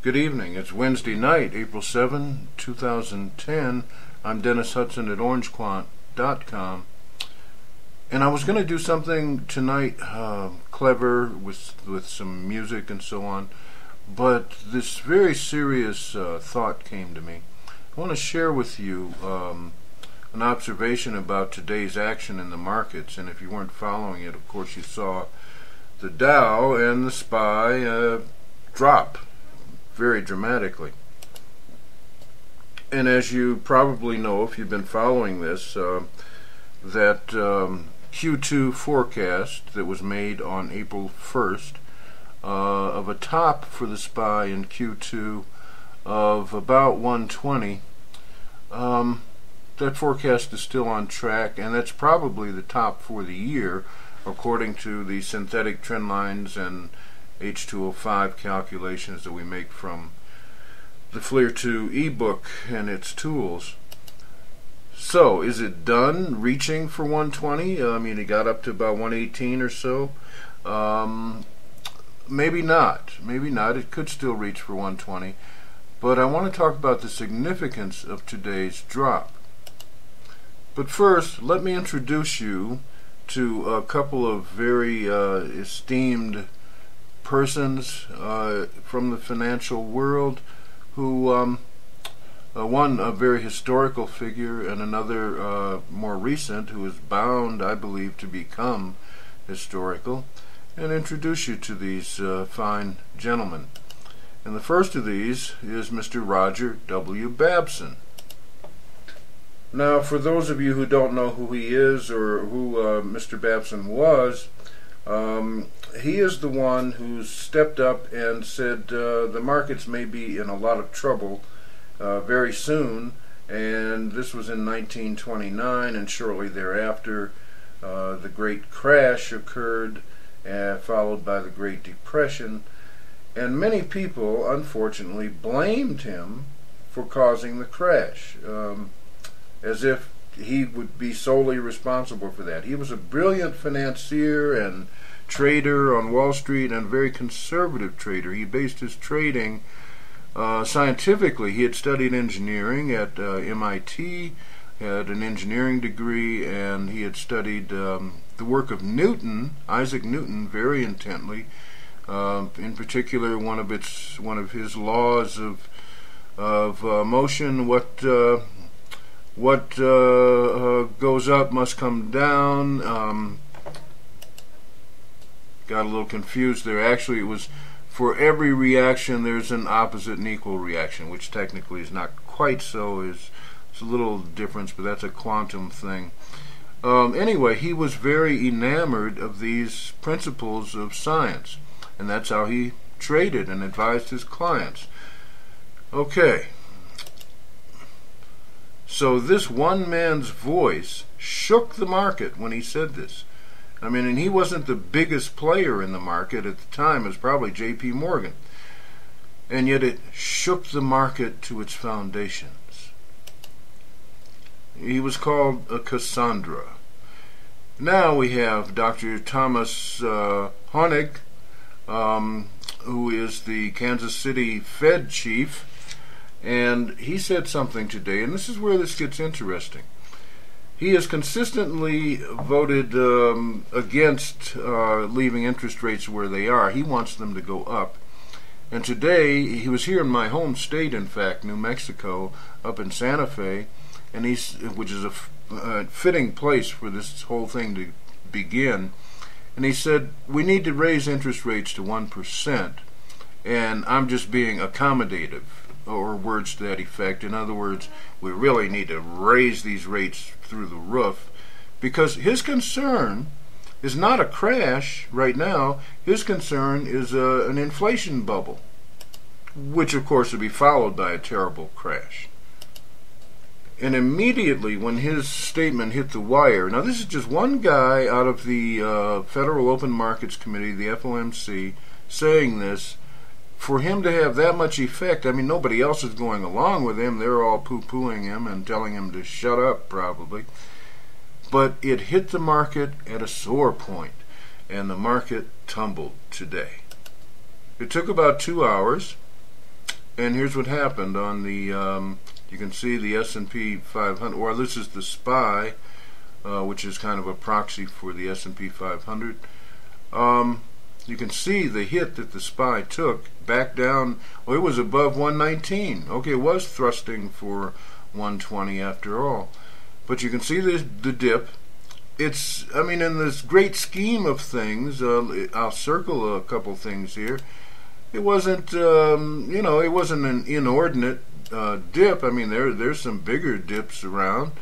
Good evening. It's Wednesday night, April 7, 2010. I'm Dennis Hudson at orangequant.com. And I was going to do something tonight clever with some music and so on, but this very serious thought came to me. I want to share with you an observation about today's action in the markets. And if you weren't following it, of course you saw the Dow and the SPY drop very dramatically. And as you probably know, if you've been following this, that Q2 forecast that was made on April 1st of a top for the SPY in Q2 of about 120, that forecast is still on track, and that's probably the top for the year according to the synthetic trend lines and H205 calculations that we make from the FLIR 2 ebook and its tools. So, is it done reaching for 120? I mean, it got up to about 118 or so. Maybe not. Maybe not. It could still reach for 120. But I want to talk about the significance of today's drop. But first, let me introduce you to a couple of very esteemed persons from the financial world who, one a very historical figure and another more recent, who is bound, I believe, to become historical, and introduce you to these fine gentlemen. And the first of these is Mr. Roger W. Babson. Now, for those of you who don't know who he is or who Mr. Babson was, he is the one who stepped up and said the markets may be in a lot of trouble very soon, and this was in 1929, and shortly thereafter the Great Crash occurred, followed by the Great Depression, and many people unfortunately blamed him for causing the crash, as if he would be solely responsible for that. He was a brilliant financier and trader on Wall Street, and a very conservative trader. He based his trading scientifically. He had studied engineering at MIT, had an engineering degree, and he had studied the work of Newton, Isaac Newton, very intently. In particular, one of his laws of motion: what goes up must come down. Got a little confused there. Actually, it was for every reaction there's an opposite and equal reaction, which technically is not quite so. It's a little difference, but that's a quantum thing. Anyway, he was very enamored of these principles of science, and that's how he traded and advised his clients. Okay. So this one man's voice shook the market when he said this. I mean, and he wasn't the biggest player in the market at the time. It was probably J.P. Morgan. And yet it shook the market to its foundations. He was called a Cassandra. Now we have Dr. Thomas Honig, who is the Kansas City Fed chief, and he said something today, and this is where this gets interesting. He has consistently voted against leaving interest rates where they are. He wants them to go up. And today, he was here in my home state, in fact, New Mexico, up in Santa Fe, and which is a fitting place for this whole thing to begin. And he said, we need to raise interest rates to 1%, and I'm just being accommodative, or words to that effect. In other words, we really need to raise these rates through the roof, because his concern is not a crash right now. His concern is an inflation bubble, which of course would be followed by a terrible crash. And immediately when his statement hit the wire, now this is just one guy out of the Federal Open Markets Committee, the FOMC, saying this. For him to have that much effect, I mean, nobody else is going along with him. They're all poo-pooing him and telling him to shut up, probably. But it hit the market at a sore point, and the market tumbled today. It took about 2 hours, And here's what happened on the, you can see the S&P 500, or this is the SPY, which is kind of a proxy for the S&P 500. You can see the hit that the SPY took back down. Well, it was above 119. Okay, it was thrusting for 120 after all. But you can see the dip. It's, I mean, in this great scheme of things, I'll circle a couple things here. It wasn't, you know, it wasn't an inordinate dip. I mean, there's some bigger dips around.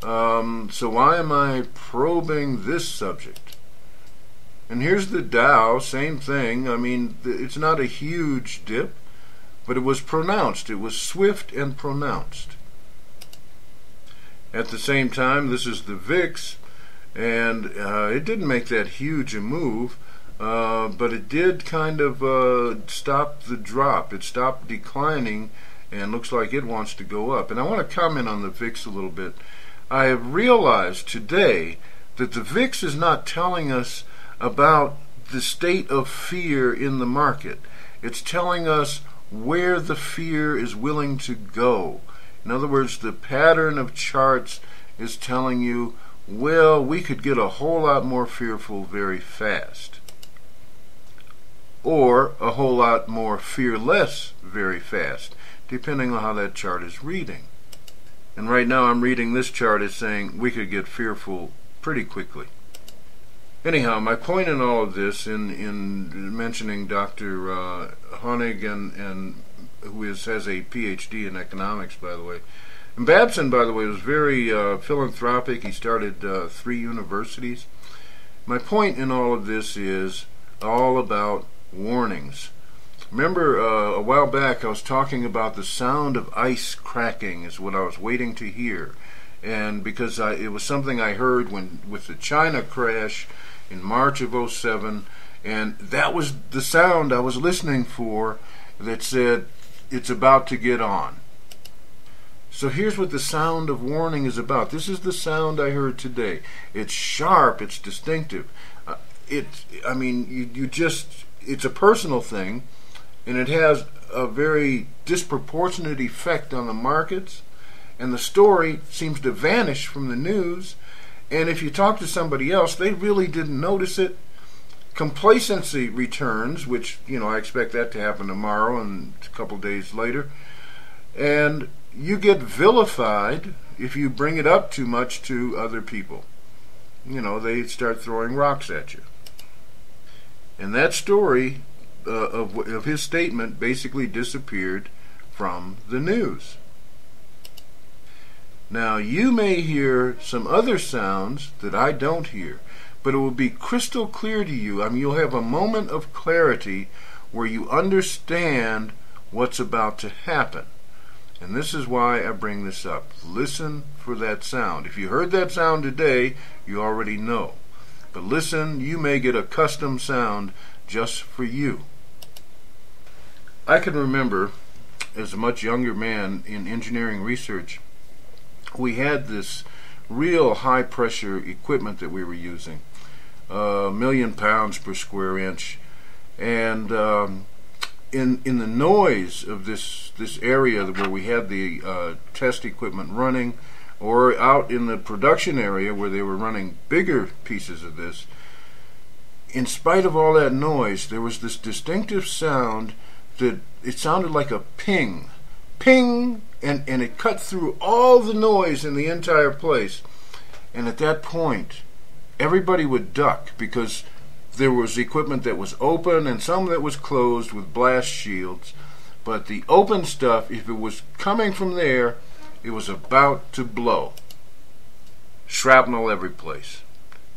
So why am I probing this subject? And here's the Dow, same thing. I mean, it's not a huge dip, but it was pronounced. It was swift and pronounced. At the same time, this is the VIX, and it didn't make that huge a move, but it did kind of stop the drop. It stopped declining, and looks like it wants to go up. And I want to comment on the VIX a little bit. I have realized today that the VIX is not telling us about the state of fear in the market. It's telling us where the fear is willing to go. In other words, the pattern of charts is telling you, well, we could get a whole lot more fearful very fast, or a whole lot more fearless very fast, depending on how that chart is reading. And right now I'm reading this chart as saying we could get fearful pretty quickly. Anyhow, my point in all of this, in mentioning Dr. Honig, and who has a PhD in economics, by the way. And Babson, by the way, was very philanthropic. He started 3 universities. My point in all of this is all about warnings. Remember, a while back I was talking about the sound of ice cracking is what I was waiting to hear. And because it was something I heard with the China crash in March of '07, and that was the sound I was listening for that said it's about to get on. So here's what the sound of warning is about. This is the sound I heard today. It's sharp, it's distinctive. I mean, it's a personal thing, and it has a very disproportionate effect on the markets, and the story seems to vanish from the news. And if you talk to somebody else, they really didn't notice it. Complacency returns, which, you know, I expect that to happen tomorrow and a couple days later. And you get vilified if you bring it up too much to other people. You know, they start throwing rocks at you. And that story of his statement basically disappeared from the news. Now, you may hear some other sounds that I don't hear, but it will be crystal clear to you. I mean, you'll have a moment of clarity where you understand what's about to happen. And this is why I bring this up. Listen for that sound. If you heard that sound today, you already know. But listen, you may get a custom sound just for you. I can remember, as a much younger man in engineering research, we had this real high pressure equipment that we were using, 1,000,000 pounds per square inch, and in the noise of this area where we had the test equipment running, or out in the production area where they were running bigger pieces of this, in spite of all that noise, there was this distinctive sound that it sounded like a ping. Ping! And it cut through all the noise in the entire place. And at that point, everybody would duck, because there was equipment that was open and some that was closed with blast shields. But the open stuff, if it was coming from there, it was about to blow. Shrapnel every place.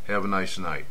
Have a nice night.